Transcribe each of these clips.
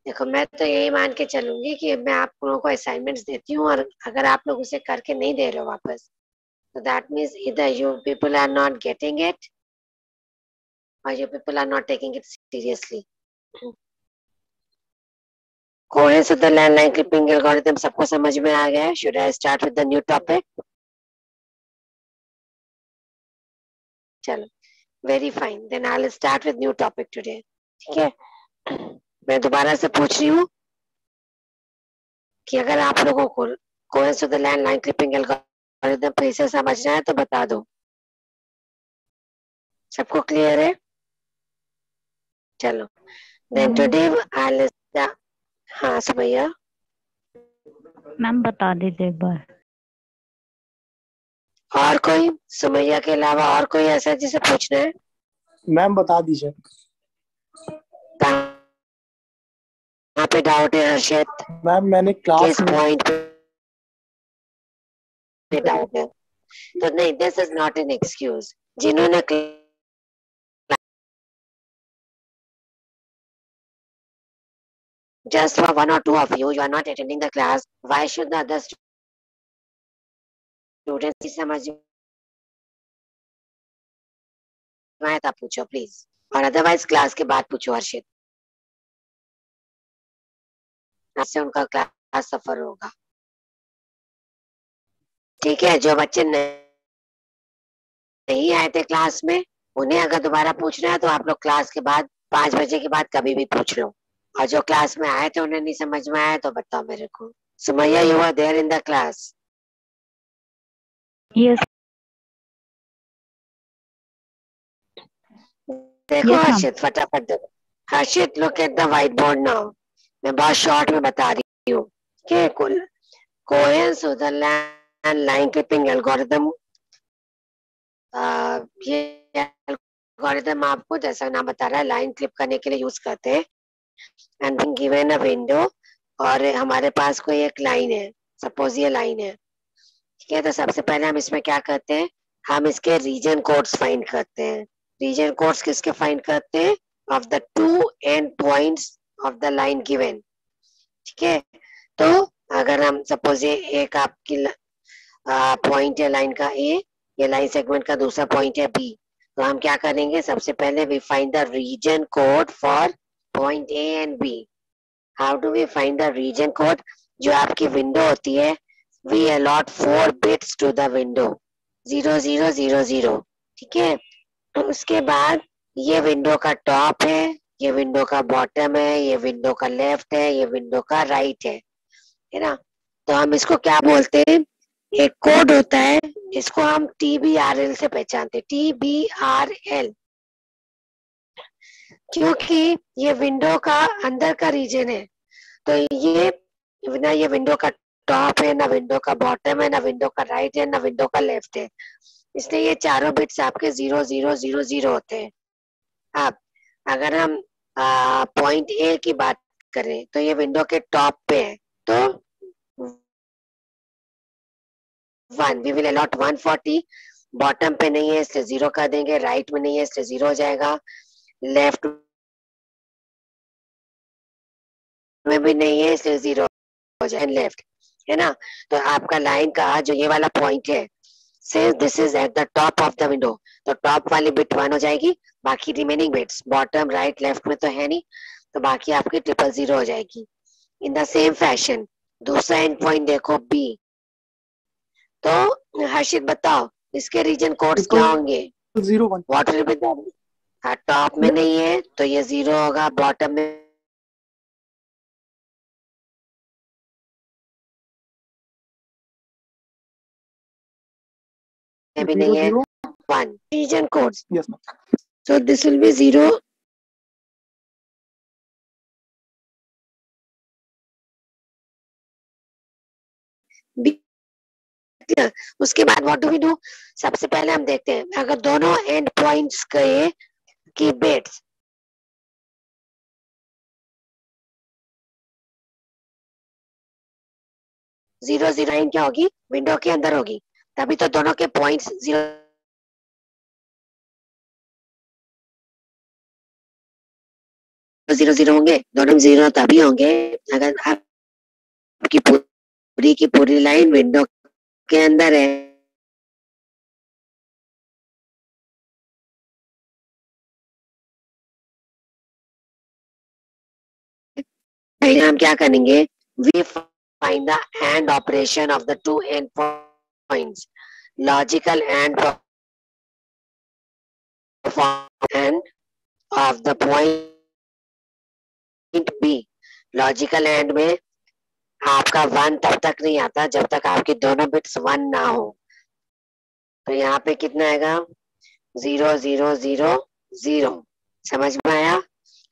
देखो मैं तो यही मान के चलूंगी कि मैं आप लोगों को असाइनमेंट्स देती हूँ, और अगर आप लोग उसे करके नहीं दे रहे हो वापस, तो दैट मीन्स इधर you people are not getting it और you people are not taking it seriously. Coherence of the landline clipping algorithm सबको समझ में आ गया है? Should I start with the new topic? चलो, very fine, then I will start with new topic today. ठीक है, मैं दोबारा से पूछ रही हूँ कि अगर आप लोगों को coherence of the landline clipping algorithm फिर से समझना है तो बता दो। सबको क्लियर है? चलो, then today I will start. हाँ सुमैया। मैम बता दीजिए एक बार। और कोई सुमैया के अलावा और कोई ऐसा जिसे पूछना है? मैम बता दीजिए। कहाँ पे डाउट है हर्षित? मैम मैंने क्लास किस में पॉइंट पे डाउट है? तो नहीं, this is not an excuse. जिन्होंने just for one or two of you are not attending the class, why should the other students समझ में आए तब पूछो प्लीज, और अदरवाइज क्लास के बाद पूछो हर्षित, आपसे उनका क्लास सफर होगा। ठीक है, जो बच्चे नहीं आए थे क्लास में, उन्हें अगर दोबारा पूछना है तो आप लोग क्लास के बाद 5 बजे के बाद कभी भी पूछ लो, और जो क्लास में आए थे उन्हें नहीं समझ में आया तो बताओ मेरे को। Sumaiya, you are there in the class? Yes. देखो Yes, हर्षित, फटाफट देखो। Harshit, look at the white board now. मैं बहुत शॉर्ट में बता रही हूँ कि coherence of the line clipping algorithm, ये एल्गोरिथम आपको जैसा नाम बता रहा है लाइन क्लिप करने के लिए यूज करते हैं। And being given a window, और हमारे पास कोई एक लाइन है, सपोज ये लाइन है। ठीक है, तो सबसे पहले हम इसमें क्या करते हैं, हम इसके रीजन कोड्स फाइंड करते हैं। रीजन कोड्स किसके फाइंड करते हैं? Of the two and points of the line given. ठीक है, तो अगर हम सपोज ये एक आपकी पॉइंट है लाइन का ए, ये लाइन सेगमेंट का दूसरा पॉइंट है बी, तो हम क्या करेंगे, सबसे पहले we find the region code for point A and B. How do we find the region code? जो आपकी विंडो होती है, we allot 4 bits to the window, 0000। ठीक है, तो उसके बाद ये विंडो का टॉप है, ये विंडो का बॉटम है, ये विंडो का लेफ्ट है, ये विंडो का राइट है ना? तो हम इसको क्या बोलते हैं? एक कोड होता है, इसको हम TBRL से पहचानते हैं, TBRL, क्योंकि ये विंडो का अंदर का रीजन है। तो ये ना ये विंडो का टॉप है, ना विंडो का बॉटम है, ना विंडो का राइट है, ना विंडो का लेफ्ट है, इसलिए ये चारों बिट्स आपके 0000 होते हैं। अब अगर हम पॉइंट ए की बात करें तो ये विंडो के टॉप पे है, तो 1 वी विल अलॉट 140। बॉटम पे नहीं है इसलिए 0 कर देंगे, राइट में नहीं है इसलिए 0 हो जाएगा, लेफ्ट में भी नहीं है इसलिए 0 हो जाएगा, लेफ्ट, है ना? तो आपका लाइन का जो ये वाला पॉइंट है, since this is at the top of the window, तो टॉप वाली बिट 1 हो जाएगी, बाकी remaining bits bottom right left में तो है नहीं, तो बाकी आपकी 000 हो जाएगी। इन द सेम फैशन दूसरा एंड पॉइंट देखो बी, तो हर्षित बताओ इसके रीजन कोड्स क्या होंगे? 01। What will be the, top में नहीं है तो ये 0 होगा, बॉटम में भी नहीं है, 1 region codes, Yes, ma'am. so this will be 0 B। उसके बाद व्हाट डू वी डू? सबसे पहले हम देखते हैं अगर दोनों एंड पॉइंट्स के की बिट्स जीरो जीरो लाइन क्या होगी, विंडो के अंदर होगी, तभी तो दोनों के पॉइंट्स 0 0 जीरो जीरो होंगे, दोनों जीरो तभी होंगे अगर आपकी पूरी की पूरी लाइन विंडो के अंदर है। हम क्या करेंगे, we find the AND operation of the two endpoints, logical AND and of the point B. Logical and में आपका 1 तब तक नहीं आता जब तक आपके दोनों बिट्स 1 ना हो। तो यहाँ पे कितना आएगा, 0 0 0 0। समझ में आया?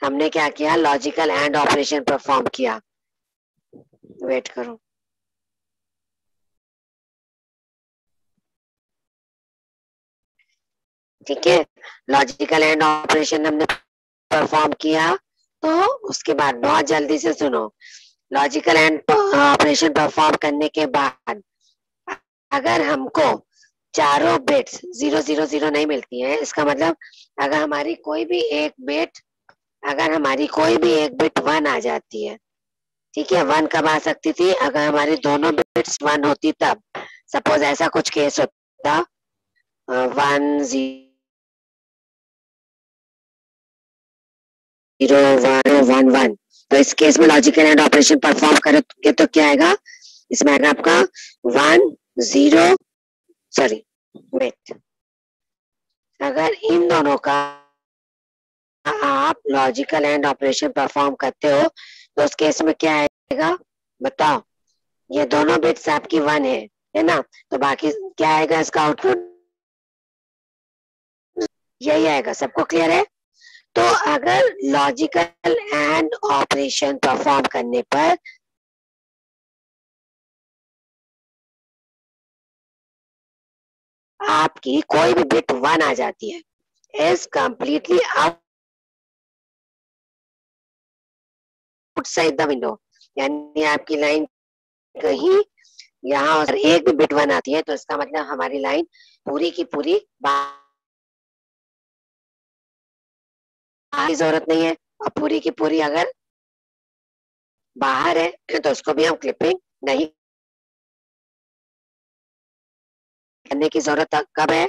हमने क्या किया, लॉजिकल एंड ऑपरेशन परफॉर्म किया। वेट करो, ठीक है। लॉजिकल एंड ऑपरेशन हमने परफॉर्म किया, तो उसके बाद बहुत जल्दी से सुनो, लॉजिकल एंड ऑपरेशन परफॉर्म करने के बाद अगर हमको चारों बिट्स 0 0 0 नहीं मिलती है, इसका मतलब अगर हमारी कोई भी एक बिट 1 आ जाती है, ठीक है। 1 कब आ सकती थी, अगर हमारी दोनों बिट्स 1 होती तब। सपोज ऐसा कुछ केस होता 1 0 1 1, तो इस केस में लॉजिकल एंड ऑपरेशन परफॉर्म करोगे तो क्या आएगा, इसमें आएगा आपका 1 0 सॉरी वेट, अगर इन दोनों का आप लॉजिकल एंड ऑपरेशन परफॉर्म करते हो तो उस केस में क्या आएगा बताओ। ये दोनों बिट्स आपकी 1 है ना, तो बाकी क्या आएगा इसका आउटपुट, यही आएगा। सबको क्लियर है? तो अगर लॉजिकल एंड ऑपरेशन परफॉर्म करने पर आपकी कोई भी बिट 1 आ जाती है, is completely outside the window, यानी आपकी लाइन कहीं यहाँ और एक भी बिट 1 आती है तो इसका मतलब हमारी लाइन पूरी की पूरी बाहर की जरूरत नहीं है, और पूरी की पूरी अगर बाहर है तो उसको भी हम क्लिपिंग नहीं करने की जरूरत कब है,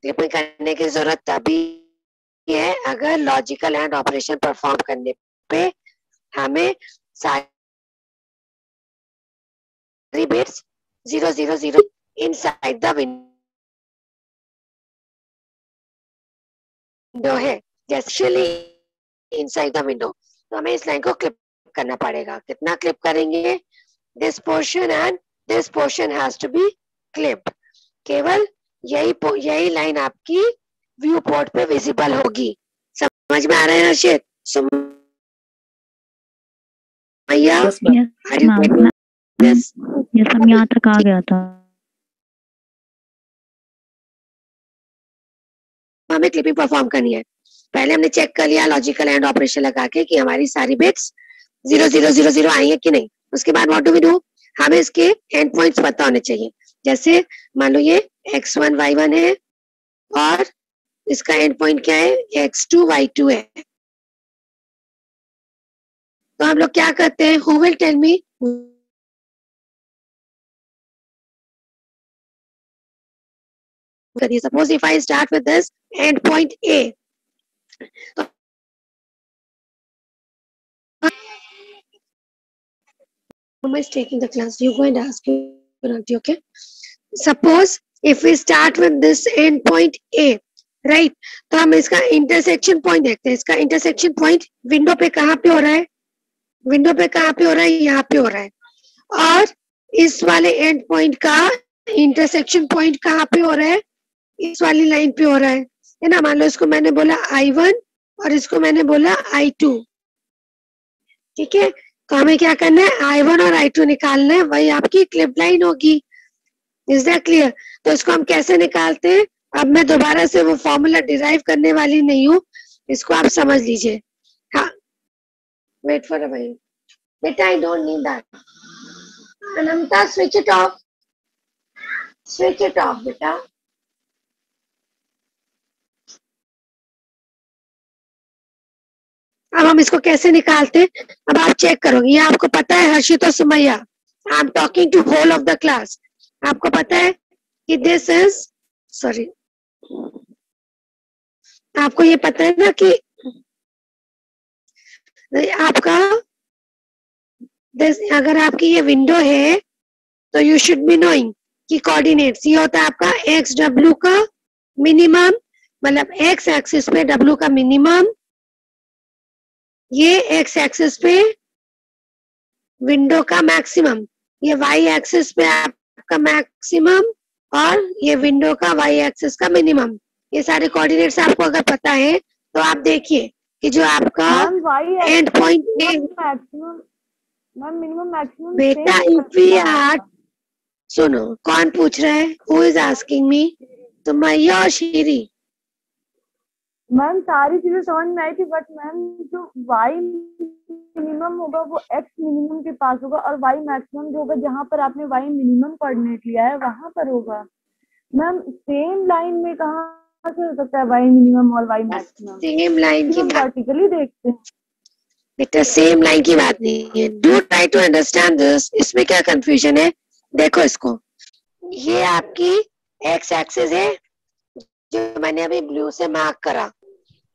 क्लिपिंग करने की जरूरत तभी है अगर लॉजिकल एंड ऑपरेशन परफॉर्म करने पे हमें सारी बिट्स 0 0 0 इनसाइड द विंडो है, जैसे इनसाइड द विंडो, तो हमें इस लाइन को क्लिप करना पड़ेगा। कितना क्लिप करेंगे, this portion and this portion has to be clipped. केवल यही लाइन आपकी व्यू पोर्ट पे विजिबल होगी। समझ में आ रहा है Harshit? Sumaiya, yes ma'am. are you getting this? ये सब यहाँ तक आ गया था। हमें क्लिपिंग परफॉर्म करनी है। पहले हमने चेक कर लिया लॉजिकल एंड ऑपरेशन लगा के कि हमारी सारी बिट्स 0 0 0 0 आई है कि नहीं। उसके बाद व्हाट डू वी डू, हमें इसके एंड पॉइंट्स पता होने चाहिए। जैसे मान लो ये x1 y1 है और इसका एंड पॉइंट क्या है, x2 y2 है। तो हम लोग क्या करते हैं, who will tell me, suppose if I start with this end point A, who is taking the class, you go and ask your auntie, okay? Suppose if we start with this end point A, right, तो हम इसका intersection point देखते हैं। इसका intersection point window पे कहाँ पे हो रहा है, विंडो पे कहाँ पे हो रहा है, यहाँ पे हो रहा है। और इस वाले एंड पॉइंट का इंटरसेक्शन पॉइंट कहाँ पे हो रहा है, इस वाली लाइन पे हो रहा है ना। मान लो इसको मैंने बोला I1 और इसको मैंने बोला I2, ठीक है। तो हमें क्या करना है, I1 और I2 निकालना है, वही आपकी क्लिप लाइन होगी। Is that clear? तो इसको हम कैसे निकालते हैं, अब मैं दोबारा से वो फॉर्मूला डिराइव करने वाली नहीं हूँ, इसको आप समझ लीजिए। हाँ, वेट फॉर अ व्हाइल बेटा, I don't need that. Ananta switch it of, switch it of बेटा। अब हम इसको कैसे निकालते हैं, अब आप चेक करोगे, ये आपको पता है हर्षित और Sumaiya, I am talking to whole of the class, आपको पता है कि दिस इज, सॉरी, आपको ये पता है ना कि आपका अगर आपकी ये विंडो है तो यू शुड बी नोइंग कि कोऑर्डिनेट्स ये होता है आपका एक्स डब्ल्यू का मिनिमम, मतलब एक्स एक्सिस पे डब्ल्यू का मिनिमम, ये एक्स एक्सिस पे विंडो का मैक्सिमम, ये वाई एक्सिस पे आपका मैक्सिमम, और ये विंडो का वाई एक्सिस का मिनिमम। ये सारे कोऑर्डिनेट्स आपको अगर पता है तो आप देखिए कि जो आपका and point maximum, ma'am minimum maximum बेटा, इफ वी आर, सुनो कौन पूछ रहा है, हु इज आस्किंग मी, तो मैया और शीरी। मैम सारी चीजें समझ में आई थी, बट मैम जो वाई मिनिमम होगा वो एक्स मिनिमम के पास होगा, और वाई मैक्सिमम जो होगा जहाँ पर आपने वाई मिनिमम कोऑर्डिनेट लिया है वहां पर होगा। मैम सेम लाइन में कहाँ से हो सकता है वाई मिनिमम और वाई मैक्सिमम? सेम लाइन की बात, वर्टिकली देखते हैं बेटा, सेम लाइन की बात नहीं है, do try to understand this, इसमें क्या कंफ्यूजन है, देखो इसको, ये आपकी एक्स एक्सिस है जो मैंने अभी ब्लू से मार्क करा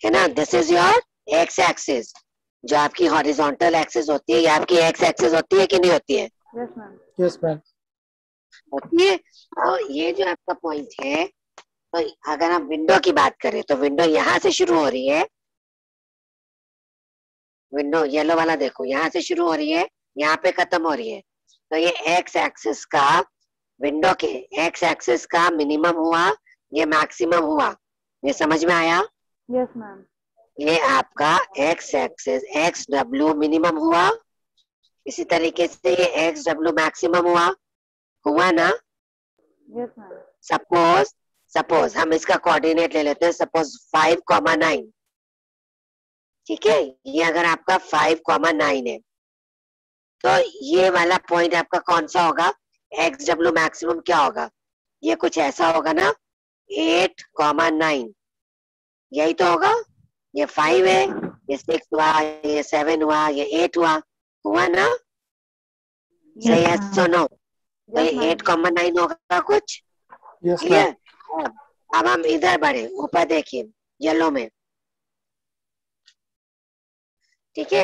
है ना, this is your x axis, जो आपकी हॉरिजॉन्टल एक्सिस होती है, ये आपकी एक्स एक्सिस होती है कि नहीं होती है? यस मैम, यस मैम, होती है। और ये जो आपका पॉइंट है, तो अगर हम विंडो की बात करें तो विंडो यहाँ से शुरू हो रही है, विंडो येलो वाला देखो, यहाँ से शुरू हो रही है, यहाँ पे खत्म हो रही है, तो ये एक्स एक्सिस का, विंडो के एक्स एक्सिस का मिनिमम हुआ, ये मैक्सिमम हुआ, ये समझ में आया? यस मैम, ये आपका x axis x W minimum हुआ, इसी तरीके से ये एक्स डब्ल्यू मैक्सिमम हुआ, हुआ ना? यस मैम, सपोज सपोज हम इसका कोऑर्डिनेट ले लेते हैं, सपोज 5,9, ठीक है, ये अगर आपका 5,9 है तो ये वाला पॉइंट आपका कौन सा होगा, एक्स डब्ल्यू मैक्सिमम क्या होगा, ये कुछ ऐसा होगा ना, 8,9, यही तो होगा, ये 5 है, ये 6 हुआ, ये 7 हुआ, ये 8 हुआ ना? सही है, सुनो, तो ये 8,9 होगा कुछ, यस क्लियर? मैम, अब हम इधर बढ़े, ऊपर देखिए येलो में, ठीक है,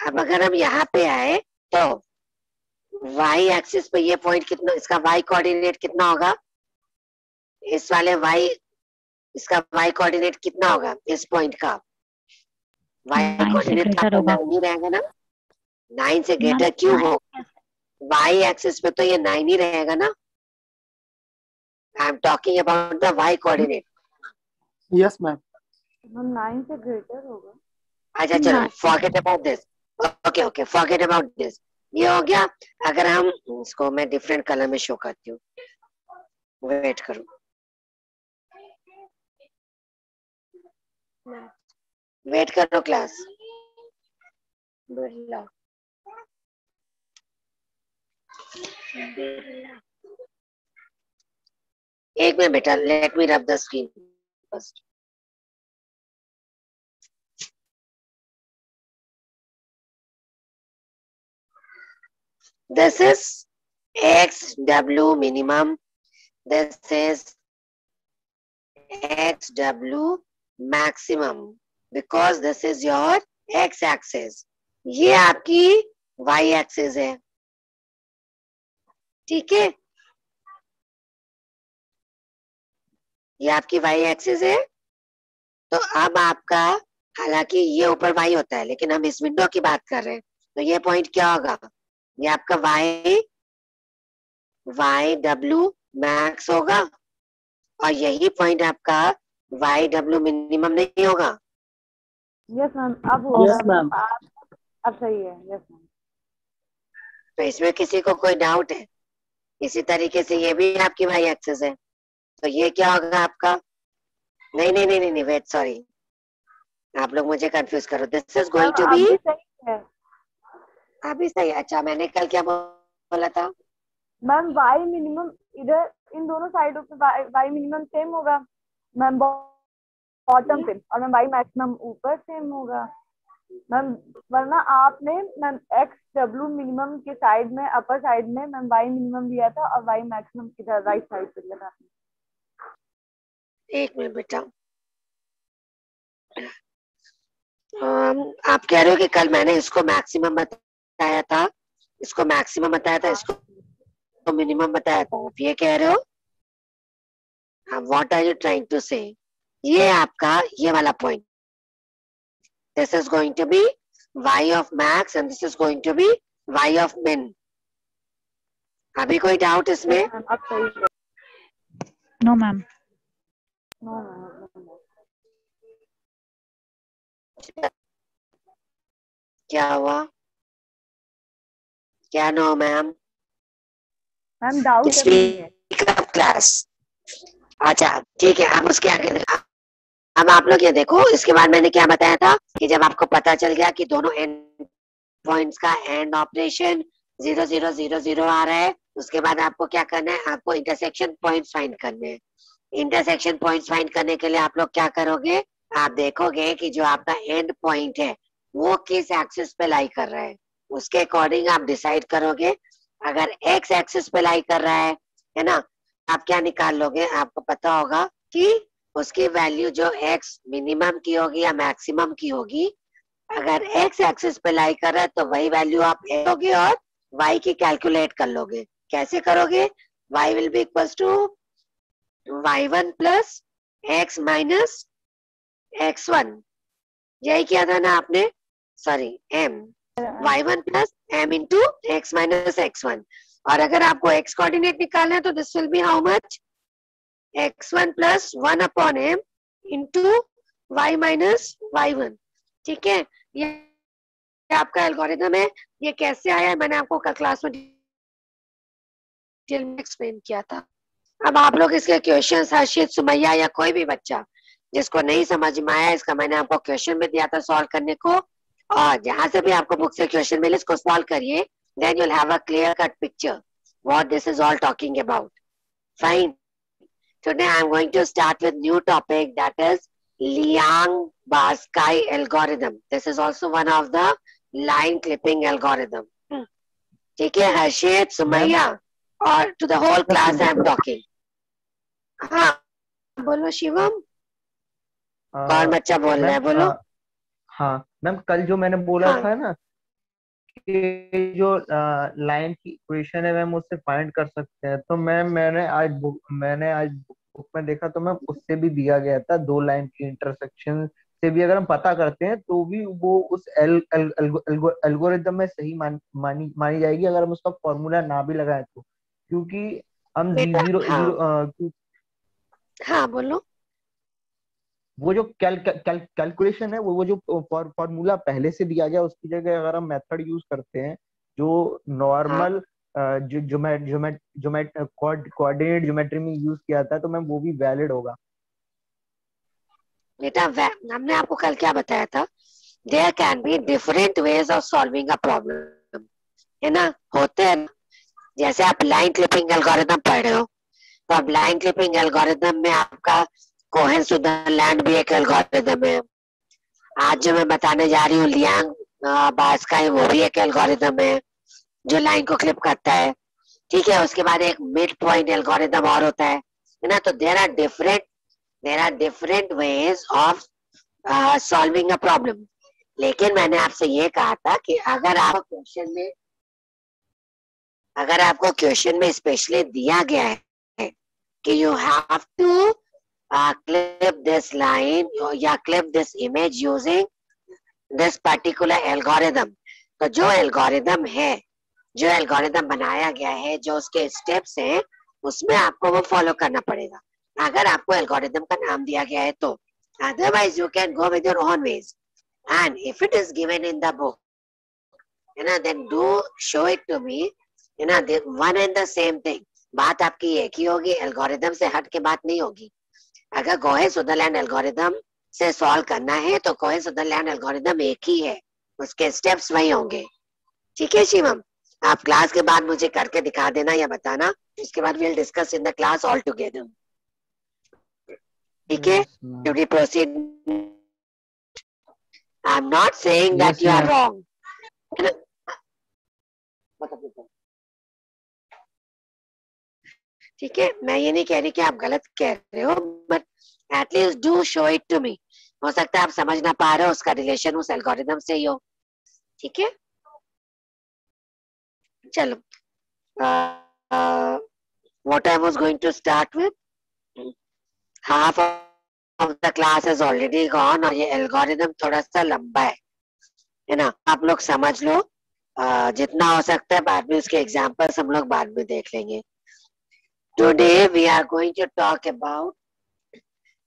अब अगर हम यहाँ पे आए तो y एक्सिस पे ये पॉइंट कितना, इसका y कोऑर्डिनेट कितना होगा, इस वाले y, इसका y कोऑर्डिनेट कितना होगा, इस पॉइंट का y 9 से कोऑर्डिनेट ग्रेटर होगा। 9 ही रहेगा ना, 9 से ग्रेटर क्यों हो, y एक्सिस पे तो ये 9 ही रहेगा ना, आई am talking about the y coordinate. Yes ma'am, ma'am 9 से ग्रेटर होगा। अच्छा चलो, forget about this, okay okay, forget about this, ये हो गया। अगर हम इसको मैं डिफरेंट कलर में शो करती हूँ, वेट करो, वेट करो क्लास, बिरला एक मिनट बेटा, लेट मी रब the screen first. This is XW minimum. This is XW maximum because this is your X axis. ये आपकी Y axis है, ठीक है, ये आपकी Y axis है। तो अब आपका, हालांकि ये ऊपर Y होता है, लेकिन हम इस विंडो की बात कर रहे हैं, तो ये पॉइंट क्या होगा, ये आपका Y W मैक्स होगा, और यही पॉइंट आपका वाई डब्ल्यू मिनिमम नहीं होगा। यस मैम, अब होगा। यस मैम, अब सही है। यस मैम, तो इसमें किसी को कोई डाउट है? इसी तरीके से ये भी आपकी वाई एक्सिस है, तो ये क्या होगा आपका, नहीं नहीं नहीं नहीं, वेट, सॉरी, आप लोग मुझे कंफ्यूज करो, this is going to be, अभी सही है। अभी सही, अच्छा मैंने कल क्या बोला था मैम वाई मिनिमम इधर इन दोनों साइडों पे वाई मिनिमम सेम होगा मैम, बॉटम पे, और मैम वाई मैक्सिमम ऊपर सेम होगा। मैम वरना आपने मैम एक्स डब्ल्यू मिनिमम के साइड में अपर साइड में मैम वाई मिनिमम लिया था और वाई मैक्सिमम इधर राइट साइड पे लिया था आपने। एक मिनट बेटा। आप कह रहे हो कि कल मैंने इसको मैक्सिमम बताया था, इसको मैक्सिमम बताया था, इसको मिनिमम बताया था, आप ये कह रहे हो? What are you trying to say? ये आपका ये वाला point, this is going to be y of max and this is going to be y of min. अभी कोई डाउट इसमें? मैम अब सही है। No ma'am. नो मैम क्या हुआ? क्या नो मैम? मैम डाउट अभी नहीं है। क्लास। अच्छा ठीक है, अब उसके आगे अब आप लोग ये देखो, इसके बाद मैंने क्या बताया था कि जब आपको पता चल गया कि दोनों एंड पॉइंट्स का एंड ऑपरेशन 0 0 0 0 आ रहा है, उसके बाद आपको क्या करना है, आपको इंटरसेक्शन पॉइंट्स फाइंड करने हैं। इंटरसेक्शन पॉइंट्स फाइंड करने के लिए आप लोग क्या करोगे, आप देखोगे कि जो आपका एंड पॉइंट है वो किस एक्सिस पे लाई कर रहा है, उसके अकॉर्डिंग आप डिसाइड करोगे। अगर एक्स एक्सिस पे लाई कर रहा है ना, आप क्या निकाल लोगे, आपको पता होगा कि उसकी वैल्यू जो एक्स मिनिमम की होगी या मैक्सिमम की होगी, अगर एक्स एक्सिस पे लाई कर रहा है तो वही वैल्यू आप लोगे और वाई की कैलकुलेट कर लोगे। कैसे करोगे? y will be equals to y1 plus x minus x1, यही किया था ना आपने, sorry m, y1 plus m into X minus x1। और अगर आपको x कोऑर्डिनेट निकालना है तो this will be how much, x1 plus 1 upon m into y minus y1। ठीक है, ये आपका एल्गोरिथम है। ये कैसे आया है मैंने आपको कल क्लास में डिटेल में एक्सप्लेन किया था। अब आप लोग इसके क्वेश्चंस, हर्षित, सुमैया या कोई भी बच्चा जिसको नहीं समझ में आया, इसका मैंने आपको क्वेश्चन भी दिया था सॉल्व करने को, और जहां से भी आपको बुक से क्वेश्चन मिले इसको सॉल्व करिए, then you will have a clear cut picture what this is all talking about. Fine, today I am going to start with new topic, that is Liang-Barsky algorithm. This is also one of the line clipping algorithm. ठीक है हर्षित, सुमैया, और to the whole class I am talking. हाँ बोलो शिवम, कौन बच्चा बोल रहा है, बोलो। हाँ मैम, कल जो मैंने बोला हाँ था ना कि जो लाइन की इक्वेशन है मैम उससे फाइंड कर सकते हैं, तो मैम मैंने आज बुक में देखा तो मैम उससे भी दिया गया था, दो लाइन की इंटरसेक्शन से भी अगर हम पता करते हैं तो भी वो उस एल्गोरिदम में सही मानी जाएगी, अगर हम उसका फॉर्मूला ना भी लगाए तो, क्योंकि हम बेटा, जीरो हाँ जीरो हाँ बोलो। वो जो कैलकुलेशन है, वो जो फॉर्मूला पहले से दिया गया उसकी जगह अगर हम मेथड यूज करते हैं जो हाँ नॉर्मल जो कोऑर्डिनेट ज्योमेट्री में यूज किया था, तो मैम वो भी वैलिड होगा। बेटा, हमने आपको कल क्या बताया था, there can be different ways of solving a problem, है ना, होते हैं। जैसे आप लाइन क्लिपिंग एल्गोरिथम पढ़ रहे हो, तो अब लाइन क्लिपिंग एल्गोरिथम में आपका कोहेन सुदरलैंड भी एक एल्गोरिथम है। आज जो मैं बताने जा रही हूँ लियांग बार्स्काई, वो भी एक एल्गोरिथम है जो लाइन को क्लिप करता है। ठीक है, उसके बाद एक मिड पॉइंट एल्गोरिथम और होता है ना। तो there are different ways of solving a problem. लेकिन मैंने आपसे ये कहा था कि अगर आपको क्वेश्चन में स्पेशली दिया गया है कि you have to clip this line या clip this image using this particular algorithm, तो जो एल्गोरिदम बनाया गया है, जो उसके स्टेप्स हैं, उसमें आपको वो फॉलो करना पड़ेगा अगर आपको एल्गोरिदम का नाम दिया गया है तो। Otherwise you can go with your own ways, and if it is given in the book, you know, then do show it to me, you know, one and the same thing। बात आपकी एक ही होगी, algorithm से हट के बात नहीं होगी। अगर कोहेन सुदरलैंड एल्गोरिदम से सॉल्व करना है तो कोहेन सुदरलैंड एल्गोरिदम एक ही है, उसके स्टेप्स वही होंगे। ठीक है शिवम, आप क्लास के बाद मुझे करके दिखा देना या बताना, उसके बाद we'll discuss in the class all together। ठीक है, Yes, ma'am. to proceed। I am not saying that Yes, you are ma'am. Wrong. ठीक है, मैं ये नहीं कह रही कि आप गलत कह रहे हो, but at least do show it to me. हो सकता है आप समझ ना पा रहे हो, उसका रिलेशन उस एल्गोरिथम से ही हो। ठीक है, चलो, what I was going to start with, half of the class is already gone और ये एल्गोरिथम थोड़ा सा लंबा है ना, आप लोग समझ लो। जितना हो सकता है बाद में उसके एग्जांपल्स हम लोग बाद में देख लेंगे। Today we are going to talk about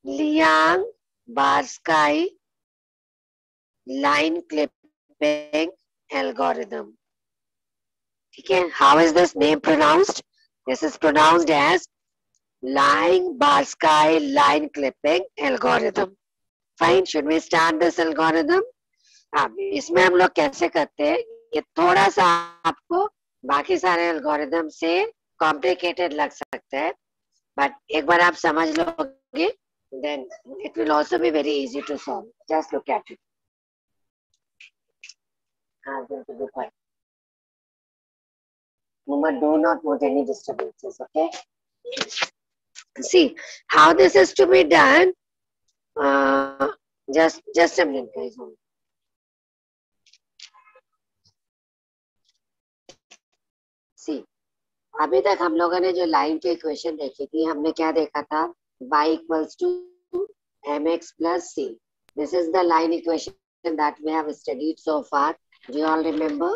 Liang Barsky line clipping algorithm. ठीक है, how is this name pronounced? This is pronounced as Liang-Barsky line clipping algorithm. Fine, should we start this algorithm? अब इसमें हम लोग कैसे करते हैं, ये थोड़ा सा आपको बाकी सारे एल्गोरिथम से कॉम्प्लिकेटेड लग सकता है, बट एक बार आप समझ लोगे then it will also be very easy to solve. Just look at it. I'm going to be quiet. Mama, do not put any disturbances, okay? See how this is to be done. Just a minute, guys. See, अभी तक हम लोगों ने जो line की equation देखी थी, हमने क्या देखा था? y equals to mx plus c. This is the line equation that we have studied so far. Do you all remember?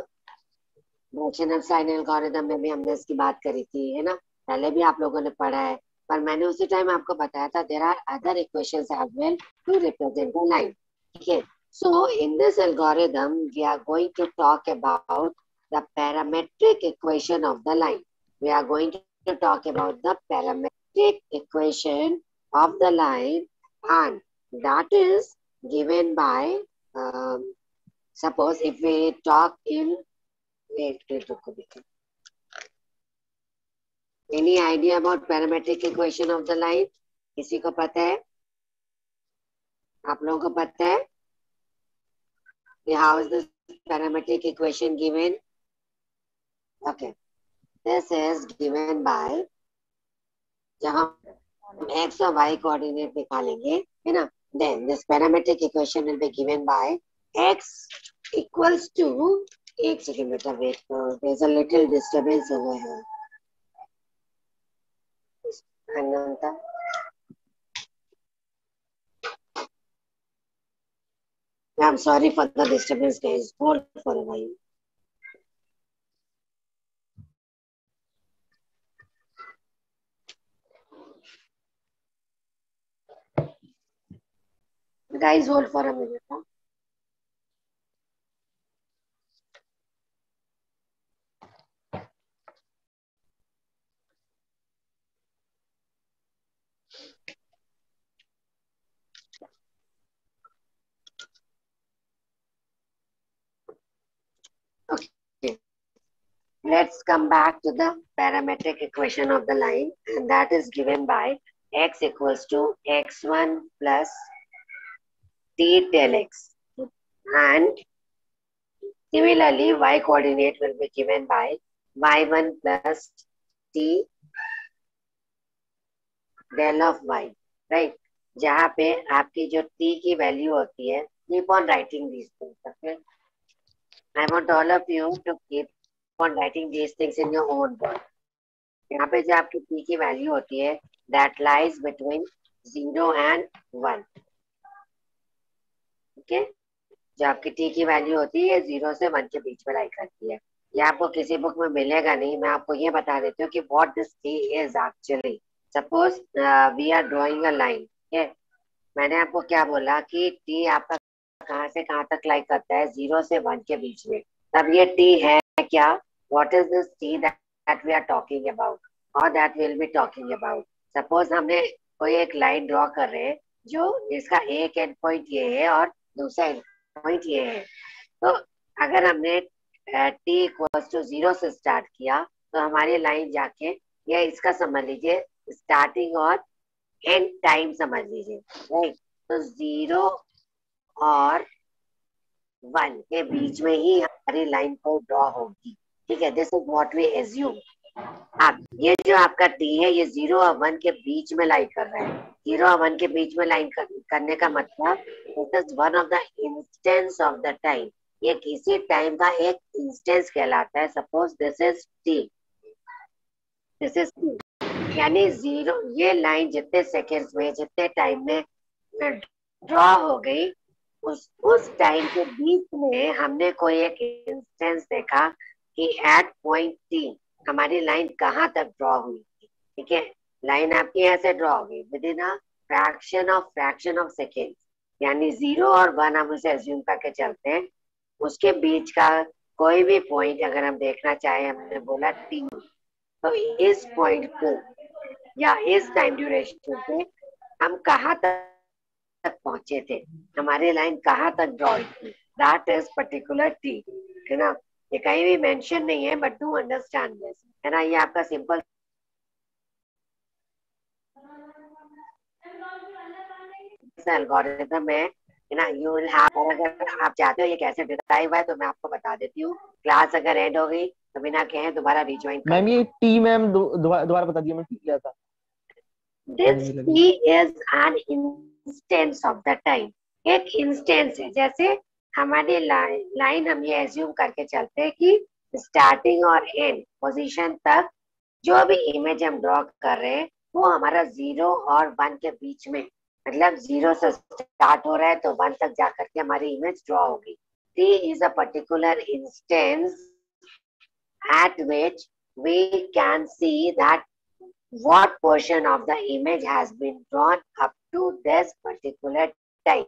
Direction of sign algorithm में भी हमने इसकी बात करी थी, है ना? पहले भी आप लोगों ने पढ़ा है, पर मैंने उसी टाइम आपको बताया था there are other equations as well to represent the line. Okay, so in this algorithm we are going to talk about the parametric equation of the line. We are going to talk about the parametric equation of the line, and that is given by suppose if we talk in any idea about parametric equation of the line? किसी को पता है? आप लोगों को पता है? How is this parametric equation given? Okay, this is given by, जहाँ x और y coordinate निकालेंगे, है ना? Then this parametric equation will be given by x equals to, एक सेकंड बेटा वेट करो, there's a little disturbance over here. Ananta, I'm sorry for the disturbance, guys. Hold for a while. Guys, hold for a minute. Huh? Okay. Let's come back to the parametric equation of the line, and that is given by x equals to x1 plus t del x, and similarly y coordinate will be given by y1 plus t del of y, right? जहाँ पे आपकी जो t की value होती है, keep on writing these things, okay? I want all of you to keep on writing these things in your own words. यहाँ पे जो आपकी t की वैल्यू होती है, that lies between 0 and 1. Okay? जो आपकी t की वैल्यू होती है 0 से 1 के बीच में लाई करती है। ये आपको किसी बुक में मिलेगा नहीं, मैं आपको ये बता देती हूँ कि what this t is actually. Suppose we are drawing a line. Okay? मैंने आपको क्या बोला कि t आपका कहाँ से कहाँ तक लाई करता है? 0 से 1 के बीच में। तब ये t है क्या? What is this t that we are talking about or that we'll be talking about? Suppose हमने कोई एक लाइन ड्रॉ कर रहे हैं जो जिसका एक एंड पॉइंट ये है और दूसरा एंड पॉइंट ये है। तो अगर हमने t इक्वल्स टू 0 से स्टार्ट किया तो हमारी लाइन जाके, या इसका समझ लीजिए स्टार्टिंग और एंड टाइम समझ लीजिए, राइट? तो 0 और 1 के बीच में ही हमारी लाइन को ड्रॉ होगी। ठीक है, this is what we assume. अब ये जो आपका टी है ये 0 और 1 के बीच में लाइन कर रहा है। 0 और 1 के बीच में लाइन करने का मतलब this is one of the instance of the time. ये किसी टाइम का एक इंस्टेंस कहलाता है। Suppose this is T, this is T, यानी 0, ये लाइन जितने सेकेंड्स में जितने टाइम में ड्रॉ हो गई, उस टाइम के बीच में हमने कोई एक इंस्टेंस देखा कि एट पॉइंट टी हमारी लाइन कहाँ तक ड्रॉ हुई थी। ठीक है, लाइन आपकी ऐसे ड्रॉ हुई with in a fraction of second, यानी 0 और 1 हम उसे एज्यूम करके चलते हैं। उसके बीच का कोई भी पॉइंट अगर हम देखना चाहें, हमने बोला टी, तो इस पॉइंट को या इस टाइम ड्यूरेशन पे हम कहाँ तक पहुंचे थे, हमारी लाइन कहाँ तक ड्रॉ हुई थी, दैट इज पर्टिकुलर टी। है ना, ये कहीं भी मेंशन नहीं है, बट डू अंडरस्टैंड दिस। है ना, ये आपका सिंपल एल्गोरिथम है ना। यू विल हैव, और अगर आप चाहते हो ये कैसे डिराइव है तो मैं आपको बता देती हूँ। क्लास अगर एंड हो गई तो बिना कहे दोबारा रिज्वाइन कर। मैम ये टी मैम दोबारा बता दिया, मैं टी किया था। This T is an instance of the time, एक इंस्टेंस है। जैसे हमारी लाइन हम ये एज्यूम करके चलते हैं कि स्टार्टिंग और एंड पोजीशन तक जो भी इमेज हम ड्रॉ कर रहे हैं वो हमारा 0 और 1 के बीच में, मतलब 0 से स्टार्ट हो रहा है तो 1 तक जाकर के हमारी इमेज ड्रॉ होगी। T is a particular instance at which we can see that what portion of the image has been drawn up to this particular time.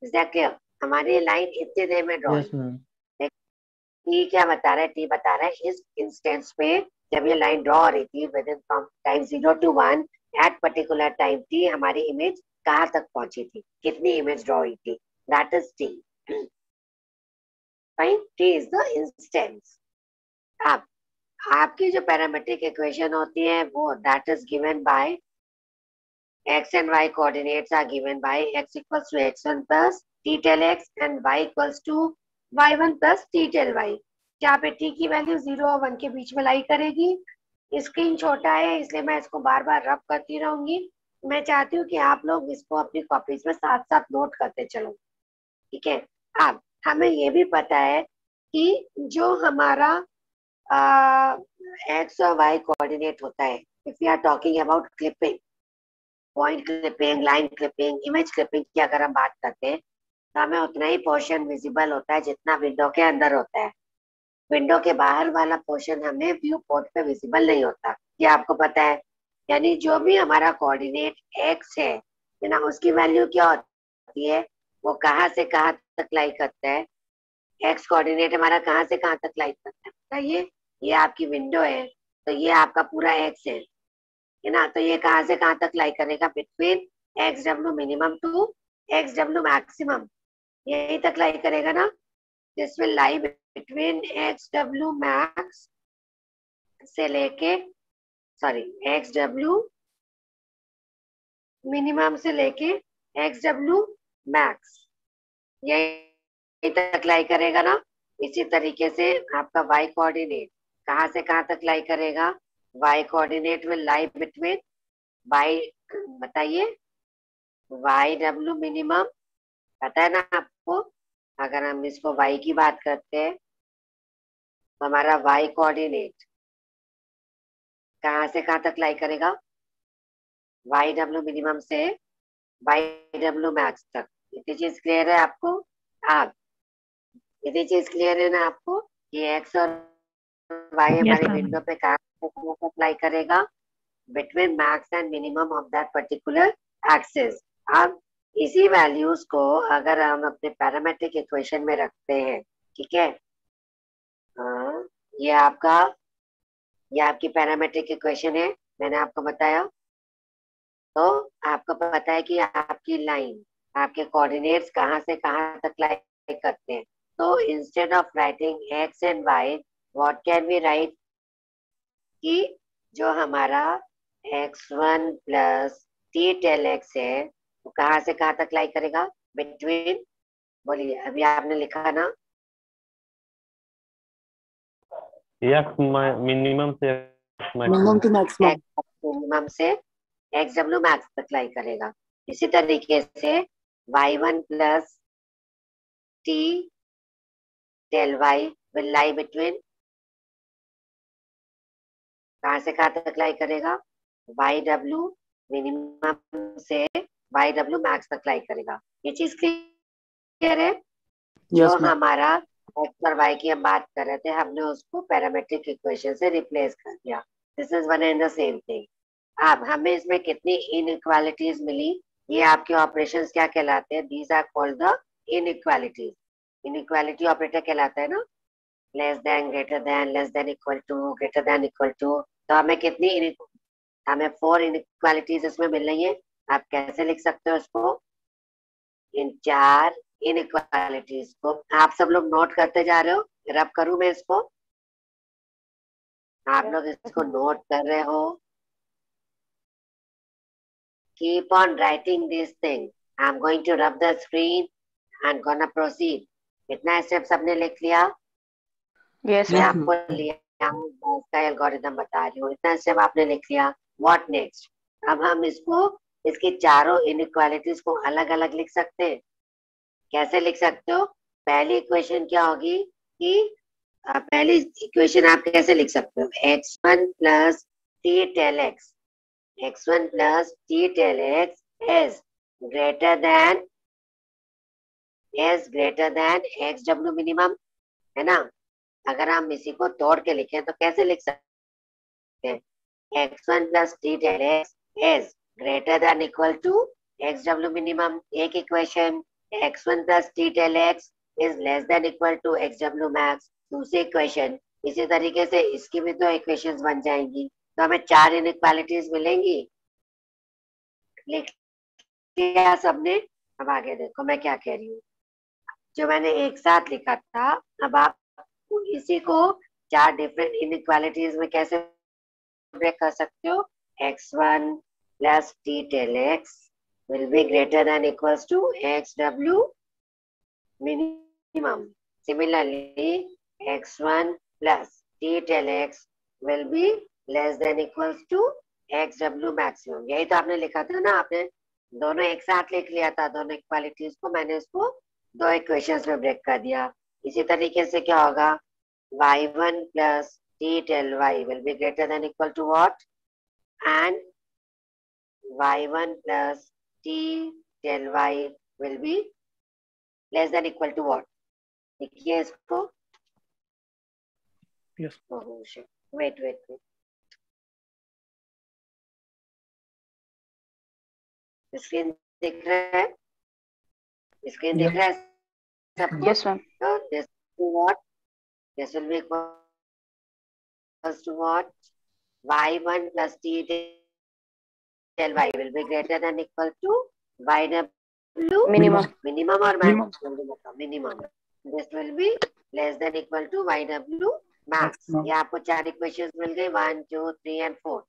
Is that clear? हमारी लाइन इतनी देर में ड्रॉ। Yes ma'am. टी क्या बता रहा है? T बता रहा है इस इंस्टेंस पे जब ये लाइन ड्रॉ हो रही थी with in from time 0 to 1 at particular time T, हमारी इमेज कहाँ तक पहुंची थी, कितनी इमेज ड्रॉ हुई थी, that is T. Fine, T is the instance. अब आपकी जो पैरामेट्रिक इक्वेशन होती है वो that is given by x and y coordinates are given by x equals to x1 plus t tel x and y equals to y1 plus t tel y, जहाँ पे t की value 0 और 1 के बीच में लाई करेगी। स्क्रीन छोटा है इसलिए मैं इसको बार बार रब करती रहूंगी। मैं चाहती हूँ कि आप लोग इसको अपनी कॉपीज में साथ साथ नोट करते चलो। ठीक है, अब हमें ये भी पता है कि जो हमारा एक्स और वाई कोऑर्डिनेट होता है, if you are talking about clipping, point clipping, line clipping, image clipping की अगर हम बात करते हैं तो हमें उतना ही पोर्शन विजिबल होता है जितना विंडो के अंदर होता है। विंडो के बाहर वाला पोर्शन हमें व्यू पोर्ट पे विजिबल नहीं होता, ये आपको पता है। यानी जो भी हमारा कोऑर्डिनेट एक्स है ना, उसकी वैल्यू क्या होती है, वो कहाँ से कहाँ तक लाई करता है, एक्स कोऑर्डिनेट हमारा कहाँ से कहाँ तक लाई करता है बताइए। ये आपकी विंडो है तो ये आपका पूरा एक्स है ना, तो ये कहाँ से कहाँ तक लाई करेगा, between X W minimum to X W maximum, यही तक लाई करेगा ना। This will lie between X W max से लेके, सॉरी एक्स डब्ल्यू मिनिमम से लेके एक्स डब्ल्यू मैक्स, यही तक लाई करेगा ना। इसी तरीके से आपका वाई कोऑर्डिनेट कहाँ से कहाँ तक लाई करेगा, Y coordinate will lie between Y, बताइए, वाई डब्ल्यू मिनिमम, पता है ना आपको। अगर हम इसको वाई की बात करते हैं तो हमारा वाई कोऑर्डिनेट कहाँ से कहाँ तक लाई करेगा, वाई डब्ल्यू मिनिमम से वाई डब्ल्यू मैक्स तक। इतनी चीज क्लियर है आपको? आप इतनी चीज क्लियर है ना आपको कि एक्स और वाई हमारी विंडो पे कहाँ तक लाई करेगा, between max and minimum of that particular axis. अब इसी वैल्यूज को अगर हम अपने पैरामेट्रिक इक्वेशन में रखते हैं, ठीक है, ये आपकी पैरामेट्रिक इक्वेशन है, मैंने आपको बताया। तो आपको पता है कि आपकी लाइन, आपके कोऑर्डिनेट्स कहाँ से कहाँ तक लाई करते हैं। तो instead of writing X and Y, what can we write, कि जो हमारा x1 plus T tail x है वो कहाँ से कहाँ तक लाई करेगा, बिटवीन बोलिए, अभी आपने लिखा ना एक्स मिनिमम से minimum to maximum. X minimum से एक्स डब्ल्यू मैक्स तक लाई करेगा। इसी तरीके से y1 plus T tail Y will lie between, कहाँ से कहाँ तक लाई करेगा, वाई डब्ल्यू मिनिमम से वाई डब्ल्यू मैक्स तक लाई करेगा। ये चीज क्लियर है? जो यस मैम। हमारा एक्स और वाई की हम बात कर रहे थे, हमने उसको पैरामेट्रिक इक्वेशन से रिप्लेस कर दिया। This is one and the same thing. अब हमें इसमें कितनी इनइक्वालिटीज मिली, ये आपके ऑपरेशंस क्या कहलाते हैं, these are called the inequalities. Inequality operator कहलाता है ना, less than, greater than, less than equal to, greater than equal to. तो हमें कितनी हमें 4 इनइक्वालिटीज इसमें मिल रही है। आप कैसे लिख सकते हो इसको, इन 4 इनइक्वालिटीज को आप सब लोग नोट करते जा रहे हो, रब करूं मैं इसको, आप लोग इसको नोट कर रहे हो। Keep on writing this thing. I'm going to rub the screen and gonna proceed. कितना स्टेप सबने लिख लिया? यस मैं मैम। आपको लिया इसका एल्गोरिथम बता रही हूँ। इतना स्टेप आपने लिख लिया। What next? अब हम इसको, इसकी चारों इनइक्वालिटीज को अलग अलग लिख सकते हैं। कैसे लिख सकते हो? पहली इक्वेशन क्या होगी कि पहली इक्वेशन आप कैसे लिख सकते हो, x1 plus T tail x, x1 plus t till x is greater than x w minimum, है ना? अगर हम इसी को तोड़ के लिखें तो कैसे लिख सकते हैं, x1 plus t till x is greater than equal to x w minimum। एक equation x1 plus t till x is less than equal to x w max। दूसरी इक्वेशन, इसी तरीके से इसकी भी 2 इक्वेशंस बन जाएंगी। तो हमें 4 इनइक्वालिटीज मिलेंगी। लिख लिया सबने? अब आगे देखो मैं क्या कह रही हूँ, जो मैंने एक साथ लिखा था, अब आप इसी को 4 डिफरेंट इनइक्वालिटीज में कैसे ब्रेक कर सकते हो। x1 plus T tell x will be greater than equals to x w minimum। Similarly, x1 plus t tel x will be less than equals to x w maximum। यही तो आपने लिखा था ना, आपने दोनों एक साथ लिख लिया था, दोनों इक्वालिटीज को मैंने इसको 2 इक्वेशंस में ब्रेक कर दिया। इसी तरीके से क्या होगा, y1 plus t tel y will be greater than equal to what, and y1 plus t tel y will be less than equal to what। देखिए इसको, yes wait wait wait, screen दिख रहा है, स्क्रीन दिख रहा है सबको? Yes ma'am. So this to what, this will be equals to what, y1 plus t del y will be greater than equal to yw minimum. minimum और Minimum. maximum, minimum। This will be less than equal to yw max। Maximum. ये आपको 4 equations मिल गई, 1 2 3 and 4।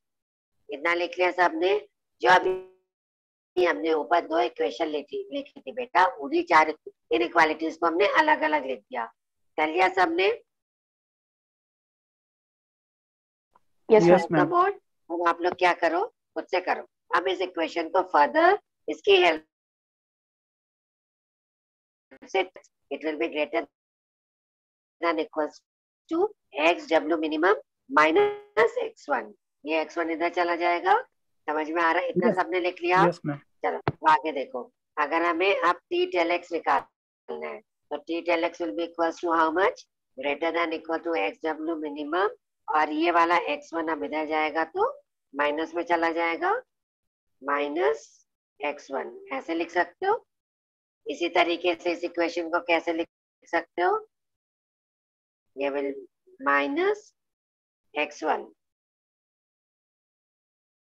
इतना लिख लिया सबने? जो अभी हमने ऊपर 2 इक्वेशन लिखी थी बेटा, उन्हीं 4 इनइक्वालिटीज को हमने अलग अलग लिख दिया। कर लिया सबने? Yes yes ma'am. Ma'am. Board, अब आप लोग क्या करो, खुद से करो। अब इस इक्वेशन को फर्दर इसकी हेल्प से, it will be greater than equals to X W minimum minus x1। ये x1 इधर चला जाएगा। समझ में आ रहा है? इतना Yes. सबने लिख लिया? Yes ma'am. चलो अब आगे देखो, अगर हमें अब टी टेल एक्स निकालना है तो T tail X will be equals to how much, greater than equal to X W minimum, और ये वाला x1 अब इधर जाएगा तो माइनस में चला जाएगा, माइनस x1। ऐसे लिख सकते हो। इसी तरीके से इस इक्वेशन को कैसे लिख सकते हो, ये विल माइनस x1।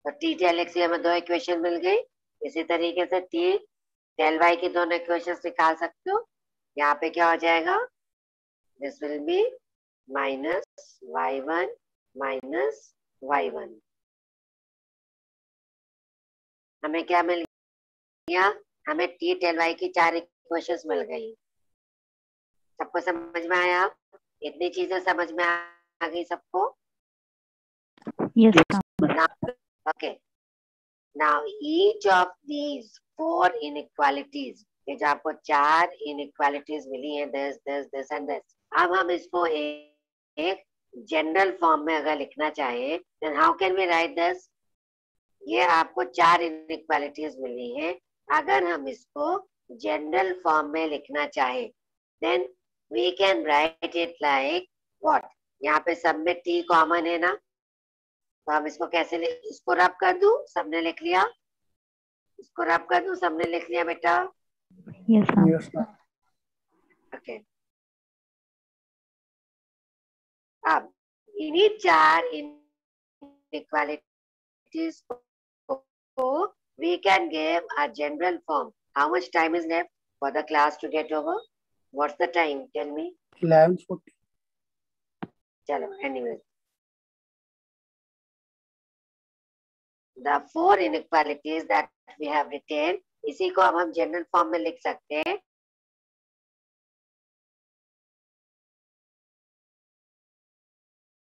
तो टी टेल एक्स की हमें 2 इक्वेशन मिल गई। इसी तरीके से टी टेल वाई की दोनों इक्वेशन निकाल सकते हो। यहाँ पे क्या हो जाएगा, this will B minus y1 minus y1। हमें क्या मिल गया, हमें टी टेल वाई की 4 इक्वेशंस मिल गई। सबको समझ में आया? इतनी चीजें समझ में आ गई सबको? Yes ma'am. Now, okay. Now each of these 4 inequalities, ये जो आपको 4 inequalities मिली है, this and this, अब हम इसको एक जनरल फॉर्म में अगर लिखना चाहे, then how can we write this? ये आपको 4 inequalities मिली है, अगर हम इसको जनरल फॉर्म में लिखना चाहे, then we can write it like what? यहाँ पे सब में t कॉमन है ना, तो हम इसको कैसे इसको रब कर दूं? सबने लिख लिया? इसको रब कर दूं? सबने लिख लिया बेटा? Yes ma'am. Yes, ma'am. Okay, अब इन्हीं 4 inequalities को we can give a general form. How much time is left for the class to get over? What's the time? Tell me. 11:40. चलो, anyway. The 4 inequalities that we have written, इसी को अब हम general form में लिख सकते हैं